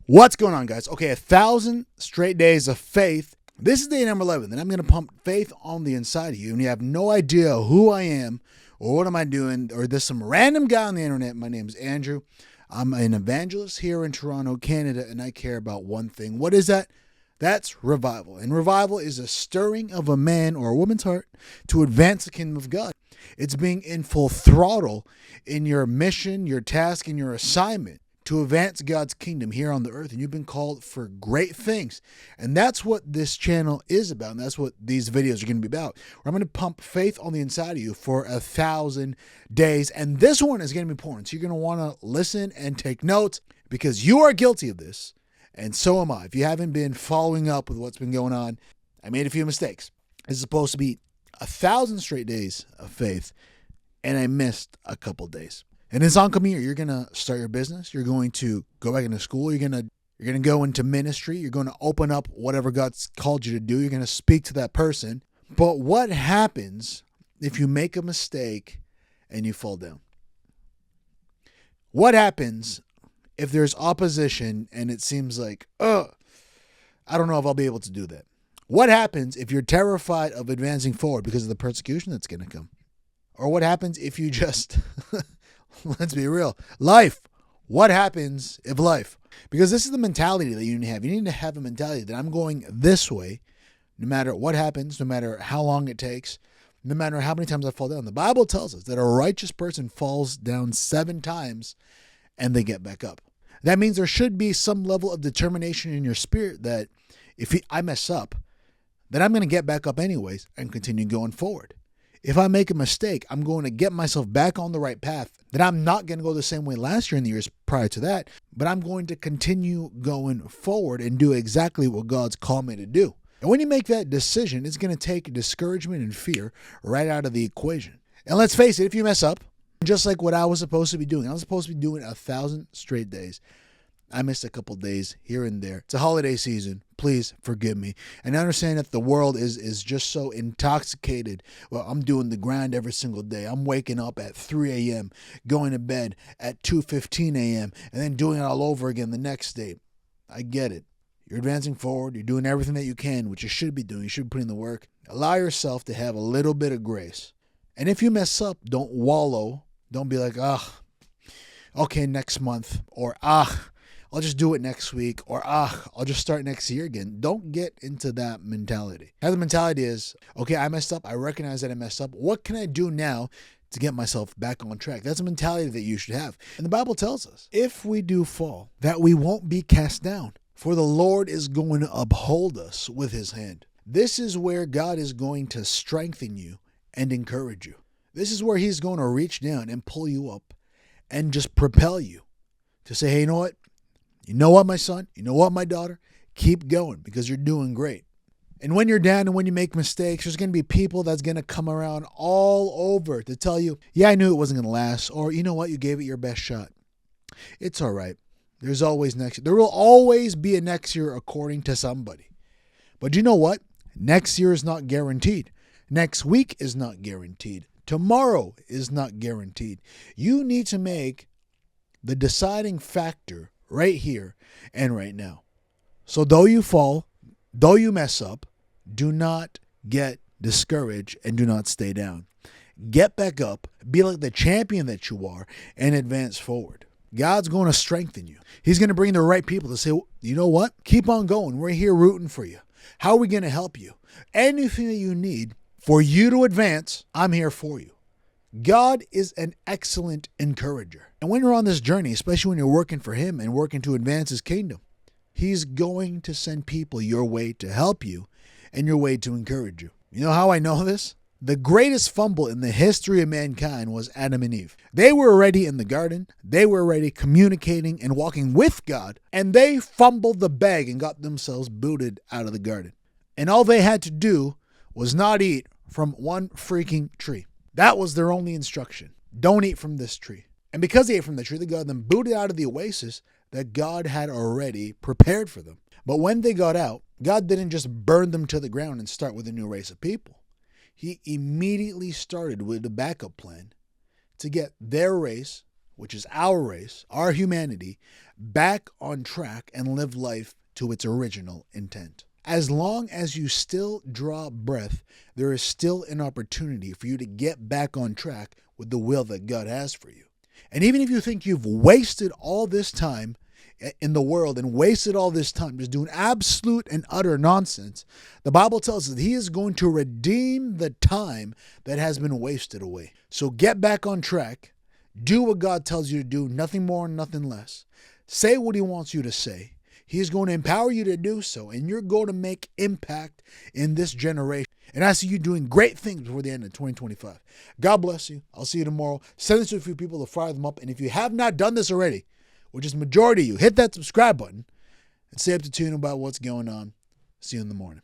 What's going on, guys? Okay, 1,000 straight days of faith. This is day number 11, and I'm going to pump faith on the inside of you, and you have no idea who I am or what am I doing, or there's some random guy on the internet. My name is Andrew. I'm an evangelist here in Toronto, Canada, and I care about one thing. What is that? That's revival. And revival is a stirring of a man or a woman's heart to advance the kingdom of God. It's being in full throttle in your mission, your task, and your assignment to advance God's kingdom here on the earth. And you've been called for great things. And that's what this channel is about. And that's what these videos are going to be about. Where I'm going to pump faith on the inside of you for 1,000 days. And this one is going to be important. So you're going to want to listen and take notes because you are guilty of this. And so am I. If you haven't been following up with what's been going on, I made a few mistakes. It's supposed to be 1,000 straight days of faith. And I missed a couple days. And this oncoming year, you're going to start your business. You're going to go back into school. You're going to go into ministry. You're going to open up whatever God's called you to do. You're going to speak to that person. But what happens if you make a mistake and you fall down? What happens if there's opposition and it seems like, I don't know if I'll be able to do that? What happens if you're terrified of advancing forward because of the persecution that's going to come? Or what happens if you just... Let's be real. Life. What happens if life? Because this is the mentality that you need to have. You need to have a mentality that I'm going this way, no matter what happens, no matter how long it takes, no matter how many times I fall down. The Bible tells us that a righteous person falls down 7 times and they get back up. That means there should be some level of determination in your spirit that if I mess up, then I'm going to get back up anyways and continue going forward. If I make a mistake, I'm going to get myself back on the right path. That I'm not going to go the same way last year and the years prior to that, but I'm going to continue going forward and do exactly what God's called me to do. And when you make that decision, it's going to take discouragement and fear right out of the equation. And let's face it, if you mess up, just like what I was supposed to be doing, I was supposed to be doing 1,000 straight days. I missed a couple days here and there. It's a holiday season. Please forgive me. And I understand that the world is just so intoxicated. Well, I'm doing the grind every single day. I'm waking up at 3 a.m., going to bed at 2:15 a.m., and then doing it all over again the next day. I get it. You're advancing forward. You're doing everything that you can, which you should be doing. You should be putting in the work. Allow yourself to have a little bit of grace. And if you mess up, don't wallow. Don't be like, okay, next month, or I'll just do it next week, or I'll just start next year again. Don't get into that mentality. Have the mentality is, okay, I messed up. I recognize that I messed up. What can I do now to get myself back on track? That's a mentality that you should have. And the Bible tells us, if we do fall, that we won't be cast down, for the Lord is going to uphold us with his hand. This is where God is going to strengthen you and encourage you. This is where he's going to reach down and pull you up and just propel you to say, hey, you know what? You know what, my son? You know what, my daughter? Keep going because you're doing great. And when you're down and when you make mistakes, there's going to be people that's going to come around all over to tell you, yeah, I knew it wasn't going to last. Or, you know what? You gave it your best shot. It's all right. There's always next year. There will always be a next year according to somebody. But you know what? Next year is not guaranteed. Next week is not guaranteed. Tomorrow is not guaranteed. You need to make the deciding factor right here and right now. So though you fall, though you mess up, do not get discouraged and do not stay down. Get back up, be like the champion that you are, and advance forward. God's going to strengthen you. He's going to bring the right people to say, you know what? Keep on going. We're here rooting for you. How are we going to help you? Anything that you need for you to advance, I'm here for you. God is an excellent encourager. And when you're on this journey, especially when you're working for him and working to advance his kingdom, he's going to send people your way to help you and your way to encourage you. You know how I know this? The greatest fumble in the history of mankind was Adam and Eve. They were already in the garden. They were already communicating and walking with God, and they fumbled the bag and got themselves booted out of the garden. And all they had to do was not eat from one freaking tree. That was their only instruction. Don't eat from this tree. And because they ate from the tree, they got them booted out of the oasis that God had already prepared for them. But when they got out, God didn't just burn them to the ground and start with a new race of people. He immediately started with a backup plan to get their race, which is our race, our humanity, back on track and live life to its original intent. As long as you still draw breath, there is still an opportunity for you to get back on track with the will that God has for you. And even if you think you've wasted all this time in the world and wasted all this time just doing absolute and utter nonsense, the Bible tells us that He is going to redeem the time that has been wasted away. So get back on track. Do what God tells you to do, nothing more and nothing less. Say what He wants you to say. He's going to empower you to do so, and you're going to make impact in this generation. And I see you doing great things before the end of 2025. God bless you. I'll see you tomorrow. Send this to a few people to fire them up. And if you have not done this already, which is the majority of you, hit that subscribe button and stay up to tune about what's going on. See you in the morning.